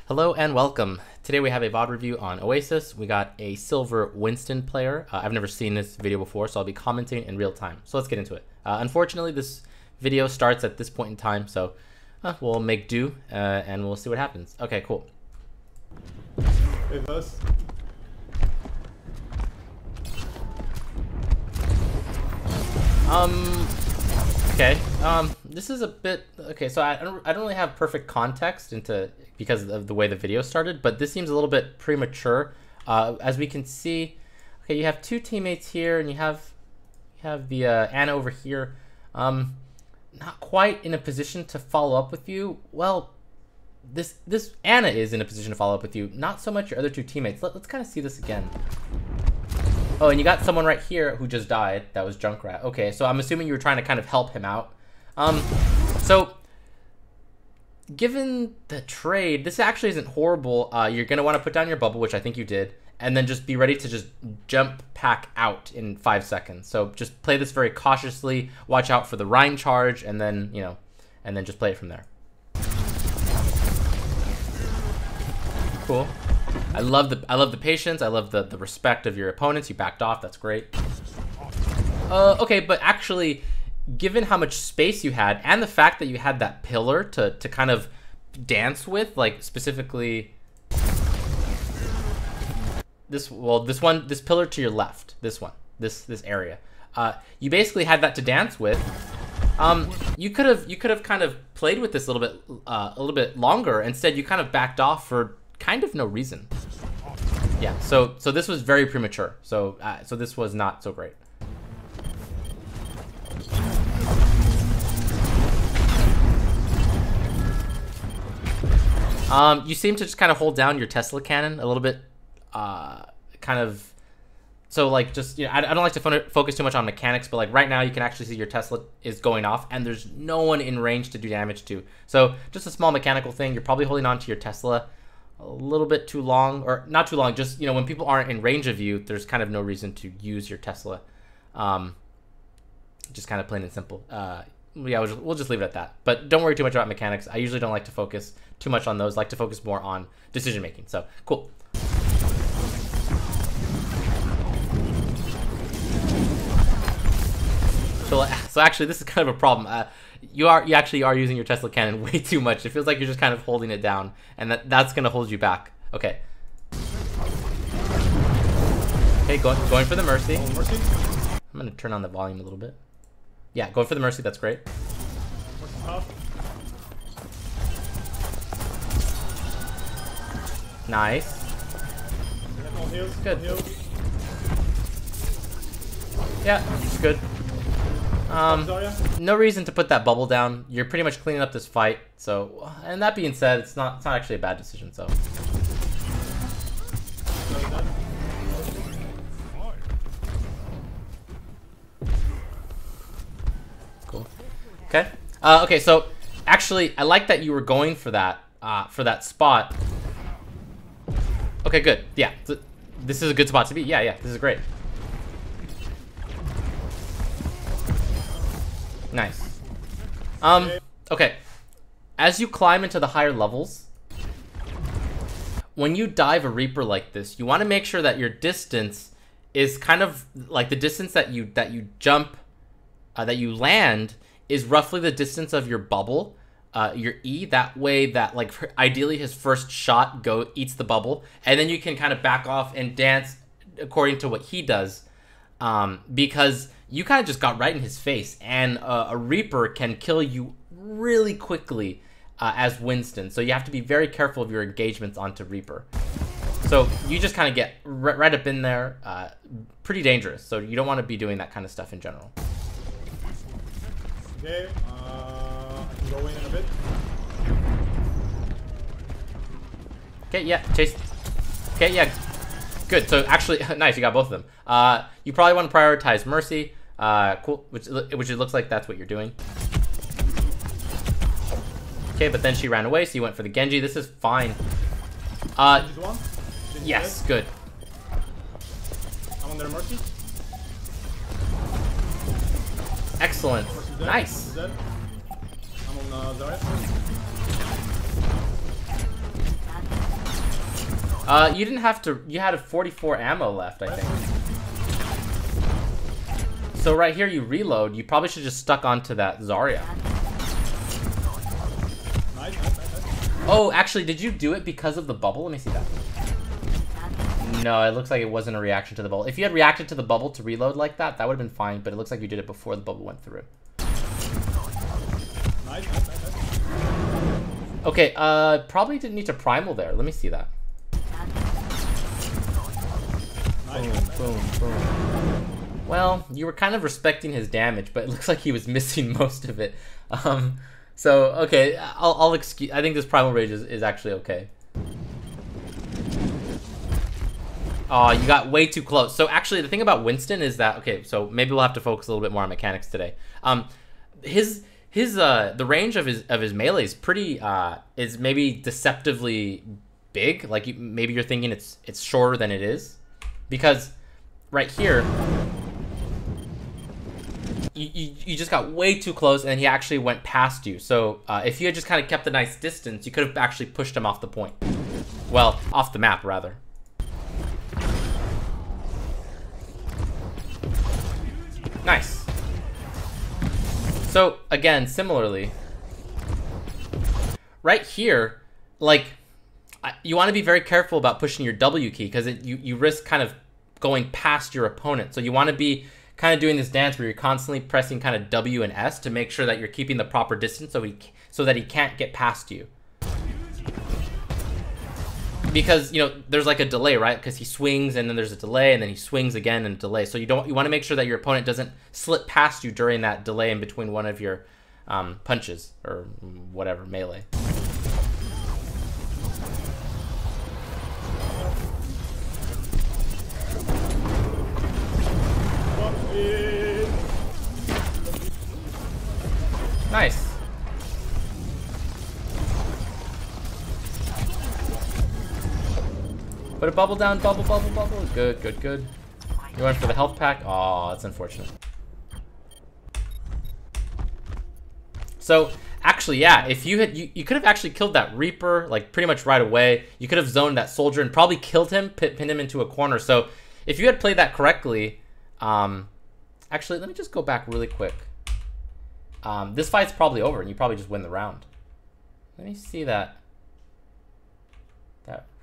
Hello and welcome. Today we have a VOD review on Oasis. We got a silver Winston player. I've never seen this video before, so I'll be commenting in real time. So let's get into it. Unfortunately, this video starts at this point in time, so we'll make do and we'll see what happens. Okay, cool. Hey, boss. Okay. This is a bit okay. So I don't really have perfect context because of the way the video started, but this seems a little bit premature. As we can see, okay, you have two teammates here, and you have the Anna over here. Not quite in a position to follow up with you. Well, this Anna is in a position to follow up with you. Not so much your other two teammates. Let's kind of see this again. Oh, and you got someone right here who just died. That was Junkrat. Okay, so I'm assuming you were trying to kind of help him out. So given the trade, this actually isn't horrible. You're gonna want to put down your bubble, which I think you did, and then just be ready to just jump pack out in 5 seconds. So just play this very cautiously. Watch out for the Rhine charge, and then and then just play it from there. Cool. I love the patience. I love the respect of your opponents. You backed off. That's great. Okay, but actually, given how much space you had and the fact that you had that pillar to kind of dance with, like specifically this pillar to your left, this area, you basically had that to dance with. You could have kind of played with this a little bit longer. Instead, you kind of backed off for kind of no reason. Yeah, so this was very premature. So this was not so great. You seem to just kind of hold down your Tesla cannon a little bit, kind of. So like just I don't like to focus too much on mechanics, but like right now you can actually see your Tesla is going off, and there's no one in range to do damage to. So just a small mechanical thing. You're probably holding on to your Tesla a little bit too long, or not too long, just when people aren't in range of you, there's kind of no reason to use your Tesla. Just kind of plain and simple. Yeah, we'll just leave it at that, but don't worry too much about mechanics. I usually don't like to focus too much on those. I like to focus more on decision making. So cool. So actually this is kind of a problem. You actually are using your Tesla cannon way too much. It feels like you're just kind of holding it down, and that's gonna hold you back. Okay. Okay, going for the Mercy. I'm gonna turn on the volume a little bit. Yeah, going for the Mercy, that's great. Nice. Good. Yeah, it's good. No reason to put that bubble down. You're pretty much cleaning up this fight. So, and that being said, it's not actually a bad decision. So, cool. Okay. Okay. So, actually, I like that you were going for that spot. Okay. Good. Yeah. This is a good spot to be. Yeah. This is great. Nice. Okay. As you climb into the higher levels, when you dive a Reaper like this, you want to make sure that your distance is kind of like the distance that you jump, that you land is roughly the distance of your bubble, your E. That way, that like ideally his first shot eats the bubble, and then you can kind of back off and dance according to what he does, because you kind of just got right in his face, and a Reaper can kill you really quickly as Winston. So you have to be very careful of your engagements onto Reaper. So you just kind of get right up in there. Pretty dangerous. So you don't want to be doing that kind of stuff in general. Okay, I can go in a bit. Okay, yeah, chase. Okay, yeah, good. So actually, nice, you got both of them. You probably want to prioritize Mercy. Cool, which it looks like that's what you're doing. Okay, but then she ran away, so you went for the Genji. This is fine. Yes, good. I'm on their Mercy. Excellent. Nice. I'm on Zarya. You didn't have to. You had a 44 ammo left, I think. So right here, you reload. You probably should just stuck onto that Zarya. Nice. Oh, actually, did you do it because of the bubble? Let me see that. No, it looks like it wasn't a reaction to the bubble. If you had reacted to the bubble to reload like that, that would have been fine. But it looks like you did it before the bubble went through. Nice. Okay, probably didn't need to primal there. Let me see that. Boom. Well, you were kind of respecting his damage, but it looks like he was missing most of it. So okay, I'll excuse. I think this primal rage is actually okay. Oh, you got way too close. So actually, the thing about Winston is that okay. So maybe we'll have to focus a little bit more on mechanics today. The range of his melee is pretty is maybe deceptively big. Like maybe you're thinking it's shorter than it is, because right here. You just got way too close, and he actually went past you. So if you had just kind of kept a nice distance, you could have actually pushed him off the point. Well, off the map, rather. Nice. So, again, similarly, right here, like, you want to be very careful about pushing your W key, because you risk kind of going past your opponent. So you want to be kind of doing this dance where you're constantly pressing kind of W and S to make sure that you're keeping the proper distance so that he can't get past you. Because, you know, there's like a delay, right? Because he swings and then there's a delay and then he swings again and a delay. So you want to make sure that your opponent doesn't slip past you during that delay in between one of your punches or whatever, melee. Nice. Put a bubble down, bubble. Good. You went for the health pack? Aw, that's unfortunate. So, actually, yeah, if you had, you could have actually killed that Reaper, like, pretty much right away. You could have zoned that soldier and probably killed him, pinned him into a corner. So, if you had played that correctly, actually, let me just go back really quick. This fight's probably over, and you probably just win the round. Let me see that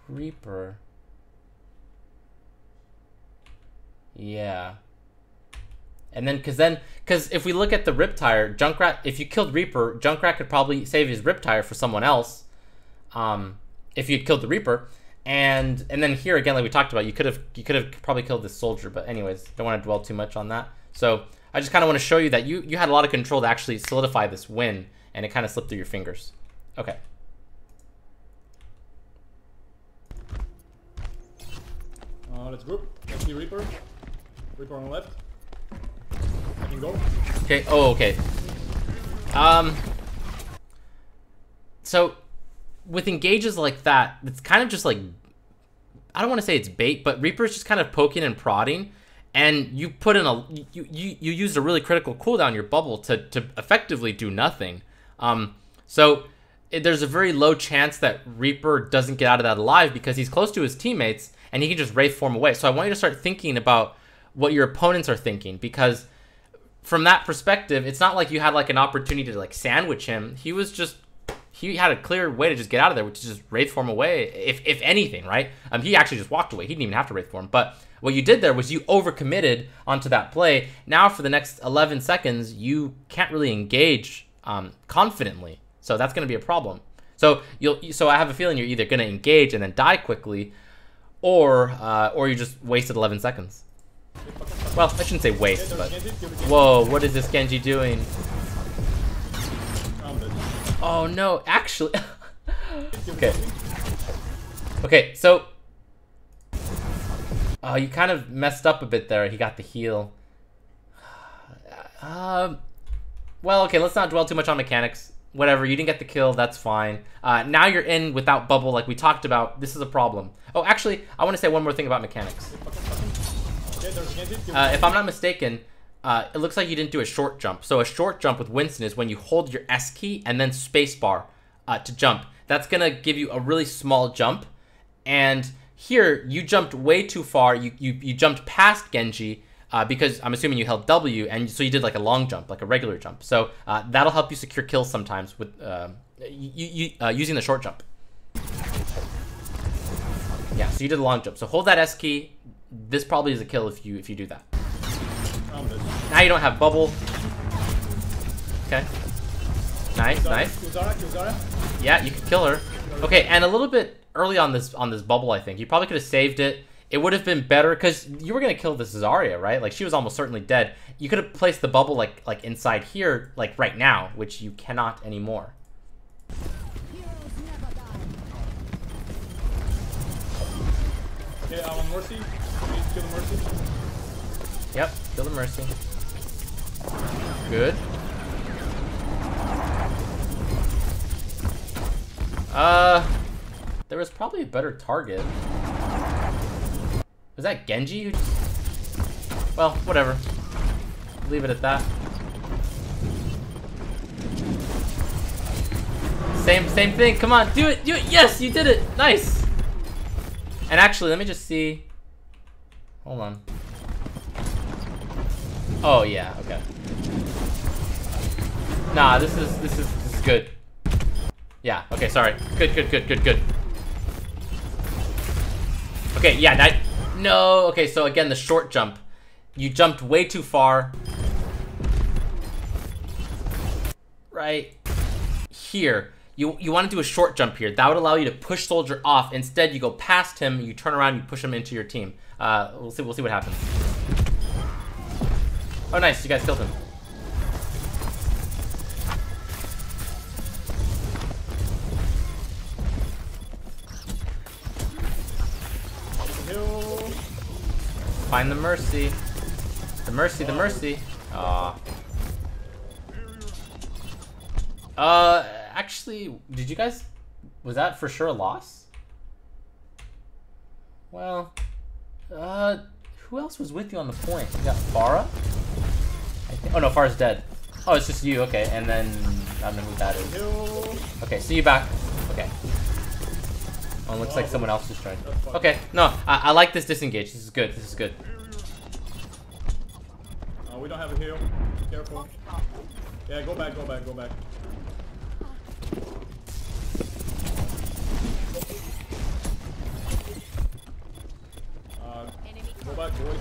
Reaper. Yeah. And then, because if we look at the Riptire, Junkrat, if you killed Reaper, Junkrat could probably save his Riptire for someone else. If you'd killed the Reaper, and then here again, like we talked about, you could have probably killed this soldier. But anyways, don't want to dwell too much on that. So I just kind of want to show you that you had a lot of control to actually solidify this win, and it kind of slipped through your fingers. Okay. Let's group. Let's see Reaper. Reaper on the left. I can go. Okay. Oh, okay. So with engages like that, it's kind of just like, I don't want to say it's bait, but Reaper's just kind of poking and prodding, and you put in you used a really critical cooldown, your bubble, to effectively do nothing. So there's a very low chance that Reaper doesn't get out of that alive because he's close to his teammates and he can just Wraith form away. So I want you to start thinking about what your opponents are thinking, because from that perspective, it's not like you had like an opportunity to like sandwich him. He had a clear way to just get out of there, which is just Wraith form away, if anything, right? He actually just walked away. He didn't even have to Wraith form. But what you did there was you overcommitted onto that play. Now for the next 11 seconds, you can't really engage confidently. So that's going to be a problem. So so I have a feeling you're either going to engage and then die quickly, or you just wasted 11 seconds. Well, I shouldn't say waste, but whoa, what is this Genji doing? Oh no, actually. Okay, so you kind of messed up a bit there. He got the heal. Well, okay, let's not dwell too much on mechanics. Whatever, you didn't get the kill, that's fine. Now you're in without bubble, like we talked about. This is a problem. Oh, actually, I want to say one more thing about mechanics. If I'm not mistaken, it looks like you didn't do a short jump. So a short jump with Winston is when you hold your S key and then spacebar to jump. That's going to give you a really small jump. And Here, you jumped way too far. You jumped past Genji because I'm assuming you held W, and so you did like a long jump, like a regular jump. So that'll help you secure kills sometimes with using the short jump. Yeah, so you did a long jump. So hold that S key. This probably is a kill if you do that. Now you don't have bubble. Okay. Nice, nice. Yeah, you could kill her. Okay, and a little bit early on this bubble, I think you probably could have saved it. It would have been better because you were gonna kill this Zarya, right? Like she was almost certainly dead. You could have placed the bubble like inside here, like right now, which you cannot anymore. Okay, I'm on Mercy. Please kill the Mercy. Yep, kill the Mercy. Good. There was probably a better target. Was that Genji who just... Well, whatever. Leave it at that. Same thing. Come on, do it. Yes, you did it. Nice. And actually, let me just see. Hold on. Oh yeah, okay. Nah, this is good. Yeah, okay, sorry. Good. Okay, yeah, no, okay, so again, the short jump. You jumped way too far. Right here. You want to do a short jump here. That would allow you to push Soldier off. Instead, you go past him, you turn around, you push him into your team. We'll see what happens. Oh, nice, you guys killed him. Find the Mercy. The Mercy. Aw. Actually, did you guys... Was that for sure a loss? Well, who else was with you on the point? You got Farah? Oh no, Farah's dead. Oh, it's just you, okay, and then... I don't know who that is. Okay, see you back. Okay. Oh, it looks like someone else is trying. Okay, no, I like this disengage. This is good. We don't have a heal. Careful. Yeah, go back. Go back, boys.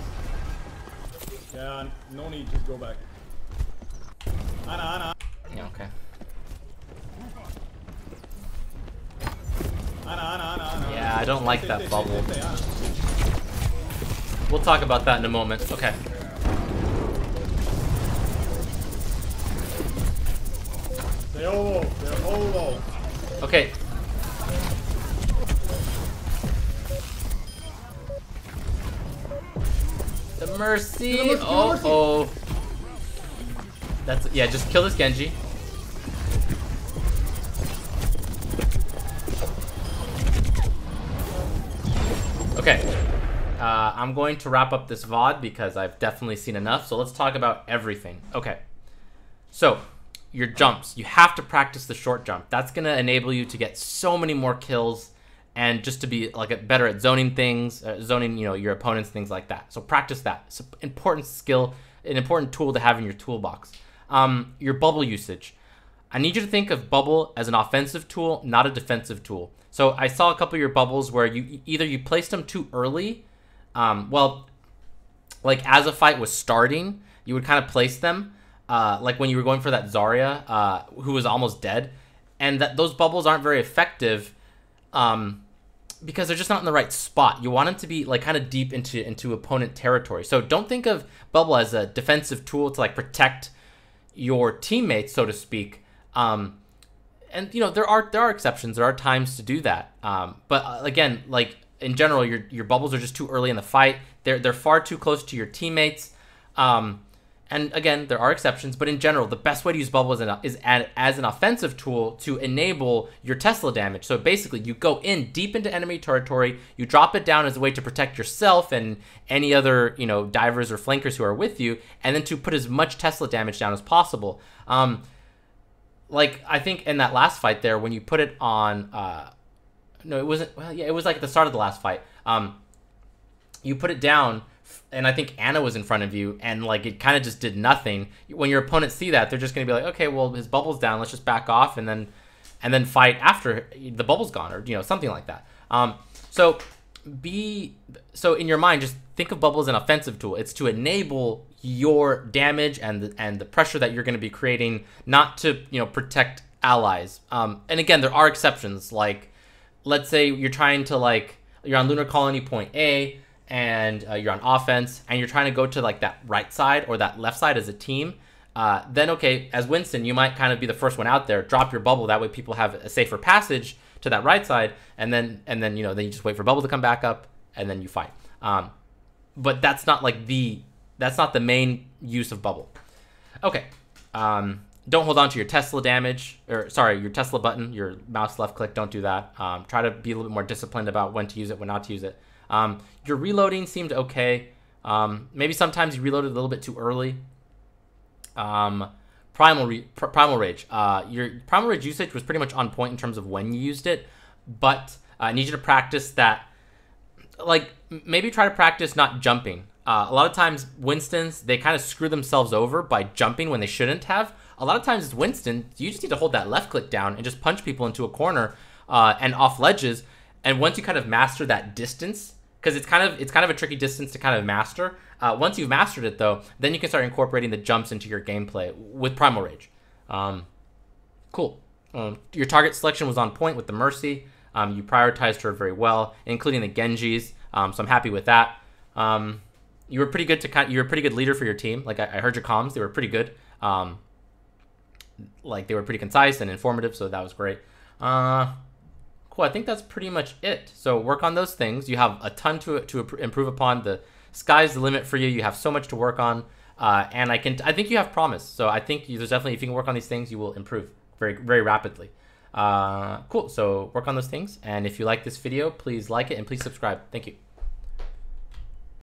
Yeah, no need, just go back. Ana. Yeah, okay. Ana. Yeah, I don't like that bubble. We'll talk about that in a moment. Okay. They're all low. Okay. The Mercy. Oh. That's, yeah, just kill this Genji. Okay. I'm going to wrap up this VOD because I've definitely seen enough. So let's talk about everything. Okay. So, your jumps. You have to practice the short jump. That's going to enable you to get so many more kills and just to be like better at zoning things, zoning, your opponents, things like that. So practice that. It's an important skill, an important tool to have in your toolbox. Your bubble usage. I need you to think of bubble as an offensive tool, not a defensive tool. So I saw a couple of your bubbles where you placed them too early. Well, like as a fight was starting, you would kind of place them. Like when you were going for that Zarya, who was almost dead, and those bubbles aren't very effective because they're just not in the right spot. You want them to be like kind of deep into opponent territory. So don't think of bubble as a defensive tool to like protect your teammates, so to speak. And there are exceptions. There are times to do that. But again, like in general, your bubbles are just too early in the fight. They're far too close to your teammates. And again, there are exceptions, but in general, the best way to use bubble is as an offensive tool to enable your Tesla damage. So basically, you go in deep into enemy territory, you drop it down as a way to protect yourself and any other divers or flankers who are with you, and then to put as much Tesla damage down as possible. Like I think in that last fight there, when you put it on, no, it wasn't. Well, yeah, it was like at the start of the last fight. You put it down, and I think Anna was in front of you, and like it kind of just did nothing. When your opponents see that, they're just gonna be like, okay, well his bubble's down, let's just back off, and then fight after the bubble's gone, or something like that. So in your mind, just think of bubble as an offensive tool. It's to enable your damage and the pressure that you're going to be creating, not to protect allies. And again, there are exceptions. Like, let's say you're trying to you're on lunar colony point A, and you're on offense, and you're trying to go to like that right side or that left side as a team. Then okay, as Winston, you might kind of be the first one out there. Drop your bubble, that way people have a safer passage to that right side, and then then you just wait for bubble to come back up, and then you fight. But that's not the main use of bubble. Okay. Don't hold on to your Tesla damage, or sorry, your Tesla button, your mouse left click. Don't do that. Try to be a little bit more disciplined about when to use it, when not to use it. Your reloading seemed okay. Maybe sometimes you reloaded a little bit too early. Primal Rage. Your Primal Rage usage was pretty much on point in terms of when you used it, but I need you to practice that. Like, maybe try to practice not jumping. A lot of times, Winstons, they kind of screw themselves over by jumping when they shouldn't have. A lot of times, as Winston, you just need to hold that left click down and just punch people into a corner and off ledges. And once you kind of master that distance, because it's kind of a tricky distance to kind of master. Once you've mastered it, though, then you can start incorporating the jumps into your gameplay with Primal Rage. Cool. Your target selection was on point with the Mercy. You prioritized her very well, including the Genjis. So I'm happy with that. You were pretty good you're a pretty good leader for your team. Like I heard your comms; they were pretty good. Like they were pretty concise and informative, so that was great. Cool. I think that's pretty much it. So work on those things. You have a ton to improve upon. The sky's the limit for you. You have so much to work on, and I think you have promise. So I think there's definitely, if you can work on these things, you will improve very, very rapidly. Cool. So work on those things, and if you like this video, please like it and please subscribe. Thank you.